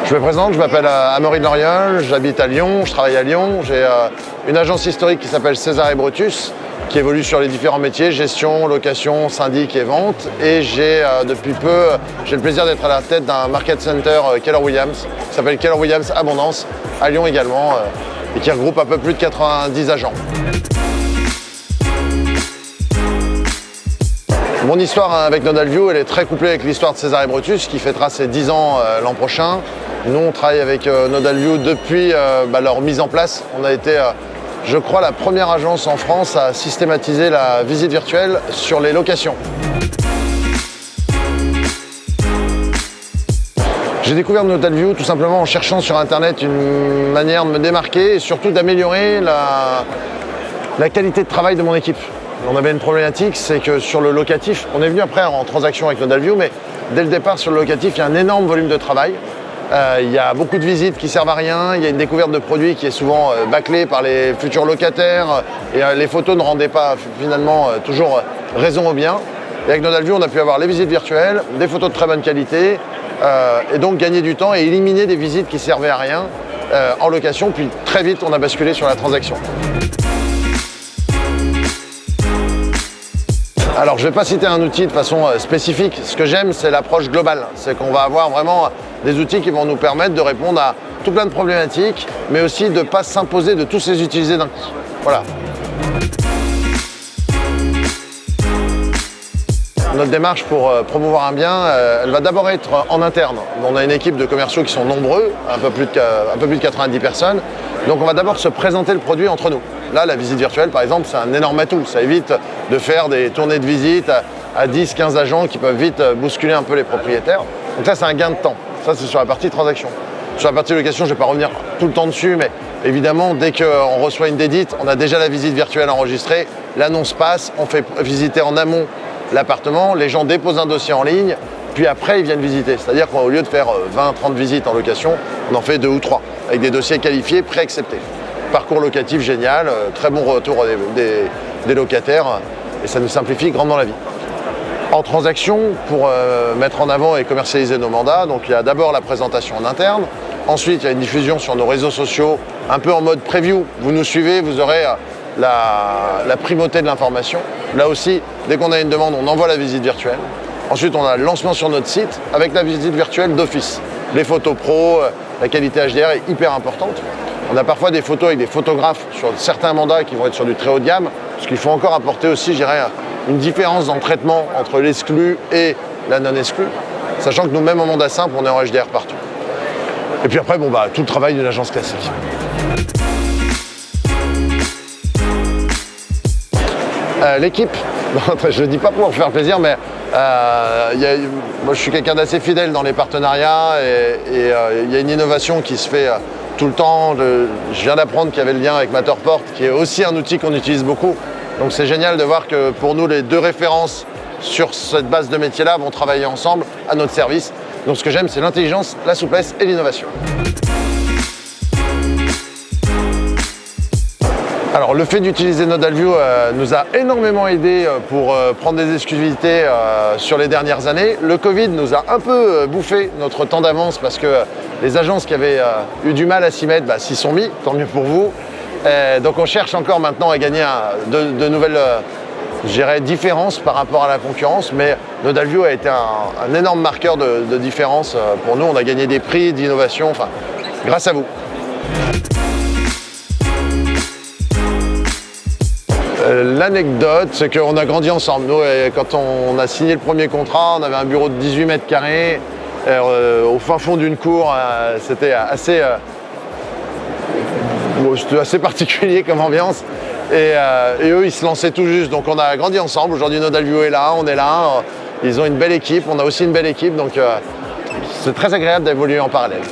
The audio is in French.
Je me présente, je m'appelle Amaury de Loriol, j'habite à Lyon, je travaille à Lyon. J'ai une agence historique qui s'appelle César et Brutus, qui évolue sur les différents métiers, gestion, location, syndic et vente. Et depuis peu, j'ai le plaisir d'être à la tête d'un market center Keller Williams, qui s'appelle Keller Williams Abondance, à Lyon également, et qui regroupe un peu plus de 90 agents. Mon histoire avec Nodalview, elle est très couplée avec l'histoire de César et Brutus, qui fêtera ses 10 ans l'an prochain. Nous, on travaille avec Nodalview depuis leur mise en place. On a été, je crois, la première agence en France à systématiser la visite virtuelle sur les locations. J'ai découvert Nodalview tout simplement en cherchant sur Internet une manière de me démarquer et surtout d'améliorer la qualité de travail de mon équipe. On avait une problématique, c'est que sur le locatif, on est venu après en transaction avec Nodalview, mais dès le départ sur le locatif, il y a un énorme volume de travail. Il y a beaucoup de visites qui servent à rien, il y a une découverte de produits qui est souvent bâclée par les futurs locataires et les photos ne rendaient pas finalement toujours raison au bien. Et avec Nodalview, on a pu avoir les visites virtuelles, des photos de très bonne qualité et donc gagner du temps et éliminer des visites qui servaient à rien en location. Puis très vite, on a basculé sur la transaction. Alors, je ne vais pas citer un outil de façon spécifique. Ce que j'aime, c'est l'approche globale. C'est qu'on va avoir vraiment des outils qui vont nous permettre de répondre à tout plein de problématiques, mais aussi de ne pas s'imposer de tous les utiliser d'un coup. Voilà. Notre démarche pour promouvoir un bien, elle va d'abord être en interne. On a une équipe de commerciaux qui sont nombreux, un peu plus de 90 personnes. Donc on va d'abord se présenter le produit entre nous. Là, la visite virtuelle, par exemple, c'est un énorme atout. Ça évite de faire des tournées de visite à 10-15 agents qui peuvent vite bousculer un peu les propriétaires. Donc ça, c'est un gain de temps. Ça, c'est sur la partie transaction. Sur la partie location, je ne vais pas revenir tout le temps dessus, mais évidemment, dès qu'on reçoit une dédite, on a déjà la visite virtuelle enregistrée, l'annonce passe, on fait visiter en amont l'appartement, les gens déposent un dossier en ligne, puis après, ils viennent visiter. C'est-à-dire qu'au lieu de faire 20-30 visites en location, on en fait 2 ou 3, avec des dossiers qualifiés, pré-acceptés. Parcours locatif génial, très bon retour des locataires, et ça nous simplifie grandement la vie. En transaction, pour mettre en avant et commercialiser nos mandats, donc il y a d'abord la présentation en interne, ensuite il y a une diffusion sur nos réseaux sociaux, un peu en mode preview. Vous nous suivez, vous aurez la primauté de l'information. Là aussi, dès qu'on a une demande, on envoie la visite virtuelle. Ensuite, on a le lancement sur notre site avec la visite virtuelle d'office. Les photos pro, la qualité HDR est hyper importante. On a parfois des photos avec des photographes sur certains mandats qui vont être sur du très haut de gamme, parce qu'il faut encore apporter aussi, je dirais, une différence dans le traitement entre l'exclu et la non-exclu, sachant que nous, même en mandat simple, on est en HDR partout. Et puis après, tout le travail d'une agence classique. L'équipe, je ne le dis pas pour faire plaisir, mais moi je suis quelqu'un d'assez fidèle dans les partenariats et il y a une innovation qui se fait tout le temps. Je viens d'apprendre qu'il y avait le lien avec Matterport, qui est aussi un outil qu'on utilise beaucoup. Donc c'est génial de voir que pour nous, les deux références sur cette base de métier-là vont travailler ensemble à notre service. Donc ce que j'aime, c'est l'intelligence, la souplesse et l'innovation. Alors le fait d'utiliser Nodalview nous a énormément aidé pour prendre des exclusivités sur les dernières années. Le Covid nous a un peu bouffé notre temps d'avance parce que les agences qui avaient eu du mal à s'y mettre s'y sont mis, tant mieux pour vous. Donc on cherche encore maintenant à gagner de nouvelles différences par rapport à la concurrence, mais Nodalview a été un énorme marqueur de différence pour nous. On a gagné des prix d'innovation, grâce à vous. L'anecdote, c'est qu'on a grandi ensemble. Nous, quand on a signé le premier contrat, on avait un bureau de 18 mètres carrés au fin fond d'une cour. C'était assez particulier comme ambiance. Et eux, ils se lançaient tout juste. Donc on a grandi ensemble. Aujourd'hui, Nodalview est là, on est là. Ils ont une belle équipe, on a aussi une belle équipe. Donc c'est très agréable d'évoluer en parallèle.